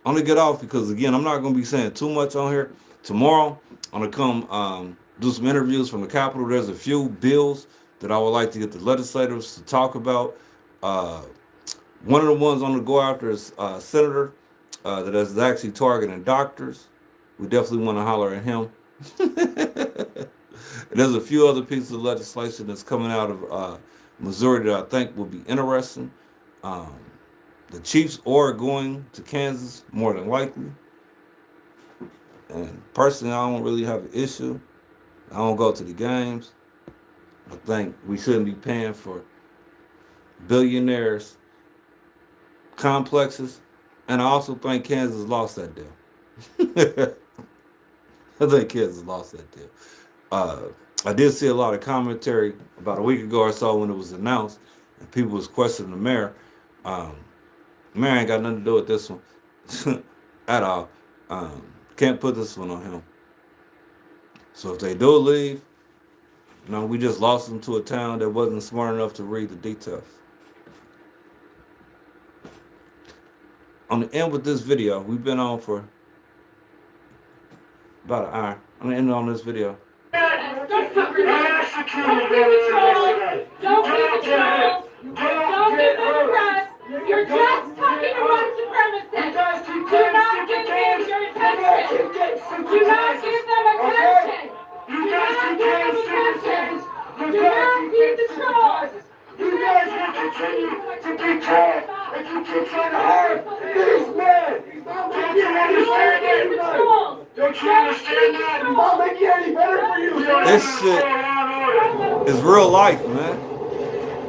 [SPEAKER 1] I'm going to get off because, again, I'm not going to be saying too much on here. Tomorrow, I'm going to come do some interviews from the Capitol. There's a few bills that I would like to get the legislators to talk about. One of the ones I'm going to go after is a senator that is actually targeting doctors. We definitely want to holler at him. There's a few other pieces of legislation that's coming out of Missouri that I think will be interesting. The Chiefs are going to Kansas more than likely. And personally, I don't really have an issue. I don't go to the games. I think we shouldn't be paying for billionaires' complexes. And I also think Kansas lost that deal. I think Kansas lost that deal. I did see a lot of commentary about a week ago or so when it was announced, and people was questioning the mayor. The mayor ain't got nothing to do with this one at all. Can't put this one on him. So if they do leave, we just lost them to a town that wasn't smart enough to read the details. I'm going to end with this video. We've been on for about an hour. I'm going to end on this video.
[SPEAKER 3] Don't keep control. Don't give them a rest. You're just talking to white supremacists. Do not give them your attention. Do not give them attention. Do not give them attention. Do not feed the trolls.
[SPEAKER 4] You guys will continue to be told if you keep trying to hurt these men. Don't you understand that? Don't you understand that? It's not making it any better for you.
[SPEAKER 1] This shit is real life, man.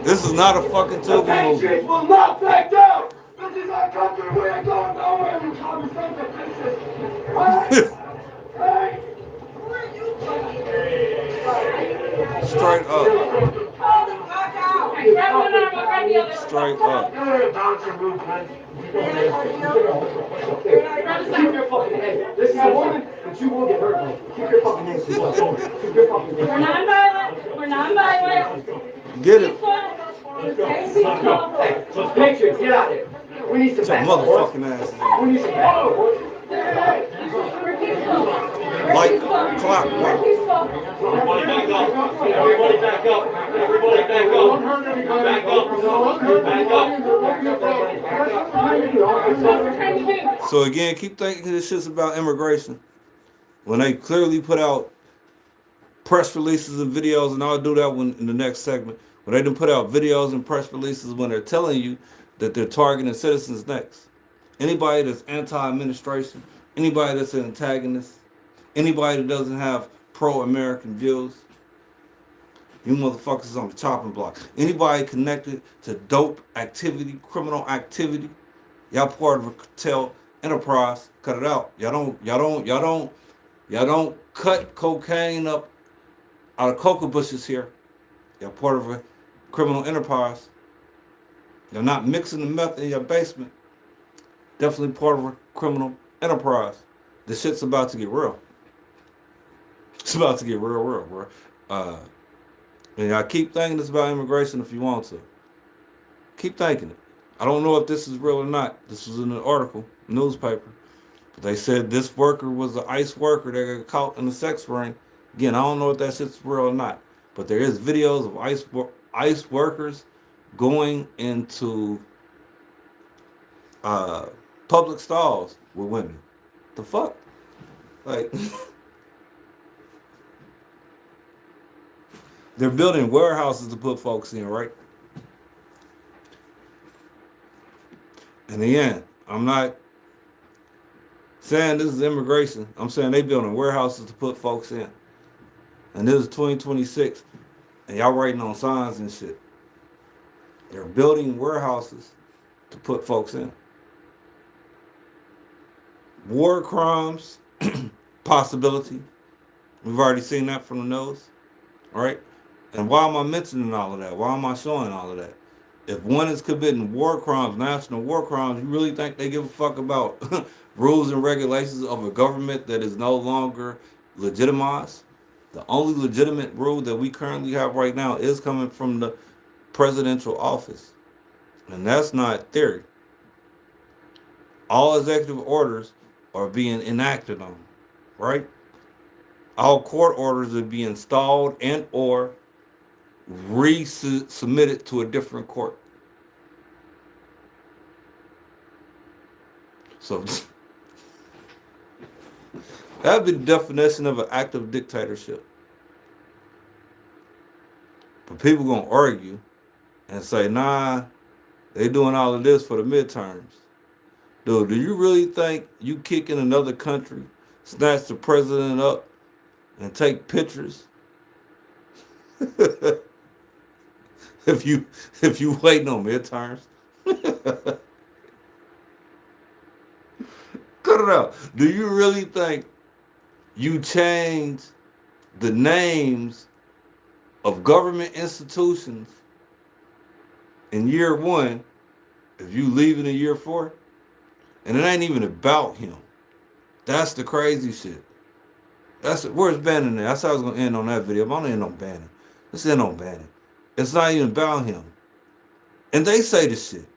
[SPEAKER 1] This is not a fucking TV movie.
[SPEAKER 4] Patriots will not back down. This is our country. We ain't going nowhere. You common sons of bitches. Right?
[SPEAKER 1] Straight up. Straight up.
[SPEAKER 4] Keep your fucking head. This is a woman, but you will get hurt. Keep your fucking head. Keep your fucking head.
[SPEAKER 3] We're non-violent. We're non-violent.
[SPEAKER 1] Get it.
[SPEAKER 4] Hey, Patriots, get out of here. We need some back.
[SPEAKER 1] Motherfucking ass.
[SPEAKER 4] We need some back.
[SPEAKER 1] Like clockwork.
[SPEAKER 4] Everybody back up. Everybody back up. Everybody back up. Back up.
[SPEAKER 1] So again, keep thinking this shit's about immigration. When they clearly put out press releases and videos, and I'll do that one in the next segment. When they done put out videos and press releases when they're telling you that they're targeting citizens next. Anybody that's anti-administration, anybody that's an antagonist, anybody that doesn't have pro-American views, you motherfuckers on the chopping block. Anybody connected to dope activity, criminal activity, y'all part of a cartel enterprise, cut it out. Y'all don't cut cocaine up out of cocoa bushes here. Y'all part of a criminal enterprise. You're not mixing the meth in your basement. Definitely part of a criminal enterprise. This shit's about to get real. It's about to get real, bro. And y'all keep thinking it's about immigration if you want to. Keep thinking it. I don't know if this is real or not. This was in an article, newspaper. But they said this worker was an ICE worker that got caught in a sex ring. Again, I don't know if that shit's real or not. But there is videos of ICE workers going into public stalls with women. The fuck? Like, they're building warehouses to put folks in, right? And again, I'm not saying this is immigration. I'm saying they building warehouses to put folks in. And this is 2026. And y'all writing on signs and shit. They're building warehouses to put folks in. War crimes, possibility. We've already seen that from the nose. All right? And why am I mentioning all of that? Why am I showing all of that? If one is committing war crimes, national war crimes, you really think they give a fuck about rules and regulations of a government that is no longer legitimized? The only legitimate rule that we currently have right now is coming from the presidential office. And that's not theory. All executive orders are being enacted on, right? All court orders are being installed and or resubmitted to a different court. So that'd be the definition of an active dictatorship. But people gonna argue and say, nah, they doing all of this for the midterms. Dude, do you really think you kick in another country, snatch the president up, and take pictures? if you waiting on midterms? Cut it out. Do you really think you change the names of government institutions in year one if you leave it in year 4? And it ain't even about him. That's the crazy shit. Where's Bannon at? I said I was gonna end on that video, but I'm gonna end on Bannon. Let's end on Bannon. It's not even about him. And they say this shit.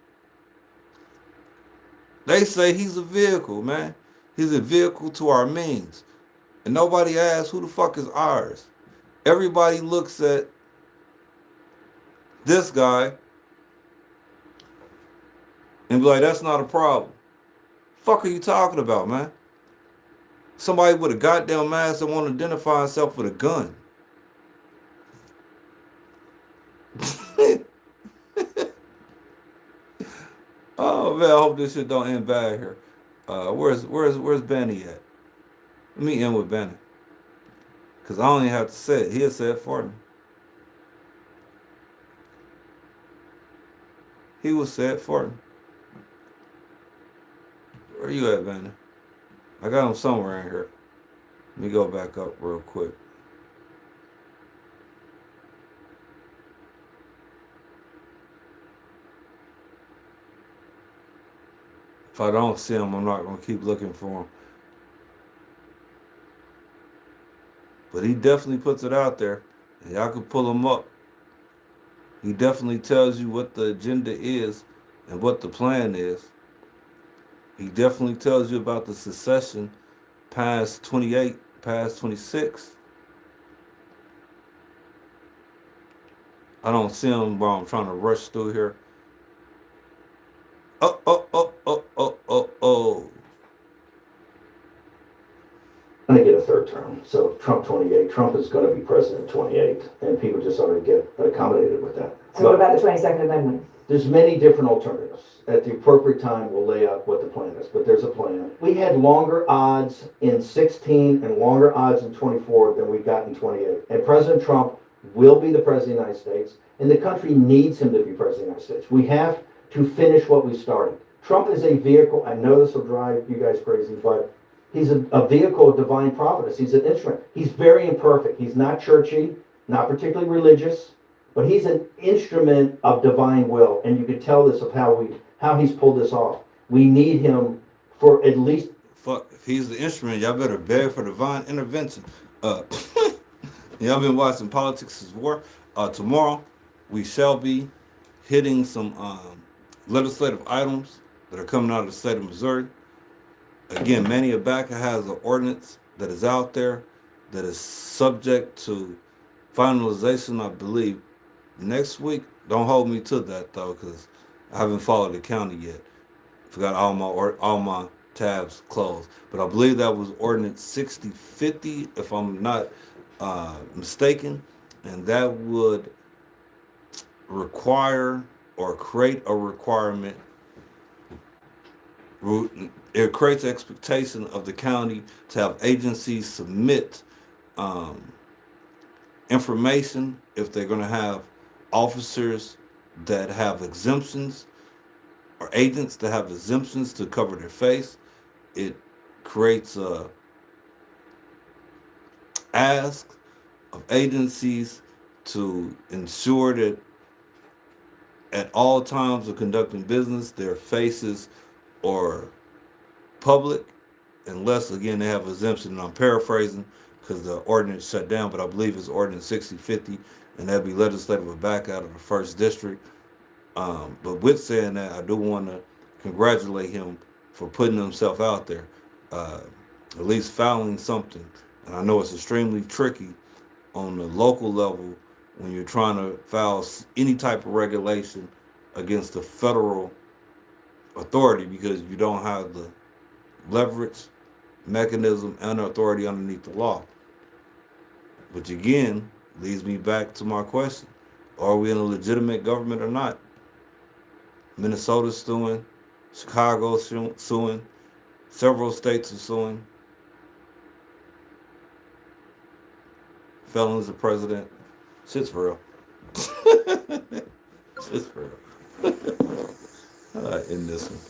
[SPEAKER 1] They say he's a vehicle, man. He's a vehicle to our means. And nobody asks who the fuck is ours. Everybody looks at this guy and be like, that's not a problem. Fuck are you talking about, man? Somebody with a goddamn mask that want to identify himself with a gun. Oh man, I hope this shit don't end bad here. Where's Benny at? Let me end with Benny. Cause I don't even have to say it. He'll say it for me. He will say it for me. Where you at, Benny? I got him somewhere in here. Let me go back up real quick. If I don't see him, I'm not going to keep looking for him. But he definitely puts it out there. And y'all can pull him up. He definitely tells you what the agenda is and what the plan is. He definitely tells you about the secession past 28, past 26. I don't see him while I'm trying to rush through here.
[SPEAKER 15] Going to get a third term. So Trump 28. Trump is going to be president 28, and people just ought to get accommodated with that.
[SPEAKER 13] So what about the 22nd Amendment?
[SPEAKER 15] There's many different alternatives. At the appropriate time, we'll lay out what the plan is, but there's a plan. We had longer odds in 16 and longer odds in 24 than we got in 28. And President Trump will be the president of the United States, and the country needs him to be president of the United States. We have to finish what we started. Trump is a vehicle. I know this will drive you guys crazy, but he's a vehicle of divine providence. He's an instrument. He's very imperfect. He's not churchy, not particularly religious, but he's an instrument of divine will. And you can tell this of how he's pulled this off. We need him for at least.
[SPEAKER 1] Fuck, if he's the instrument, y'all better beg for divine intervention. Y'all been watching Politics is War. Tomorrow, we shall be hitting some legislative items that are coming out of the state of Missouri. Again, Manny Abaca has an ordinance that is out there that is subject to finalization, I believe, next week Don't hold me to that though, because I haven't followed the county yet. Forgot all my tabs closed, but I believe that was ordinance 6050, if I'm not mistaken, and that would require or create a requirement. It creates expectation of the county to have agencies submit information if they're going to have officers that have exemptions or agents that have exemptions to cover their face. It creates a ask of agencies to ensure that at all times of conducting business, their faces are public, unless again they have exemption. And I'm paraphrasing because the ordinance shut down, but I believe it's ordinance 6050, and that'd be legislative back out of the first district. But with saying that, I do want to congratulate him for putting himself out there, at least filing something. And I know it's extremely tricky on the local level when you're trying to file any type of regulation against the federal authority, because you don't have the leverage, mechanism, and authority underneath the law. Which again leads me back to my question: are we in a legitimate government or not? Minnesota's suing, Chicago's suing, several states are suing. Felons the president. Shit's real. Shit's real. In this one.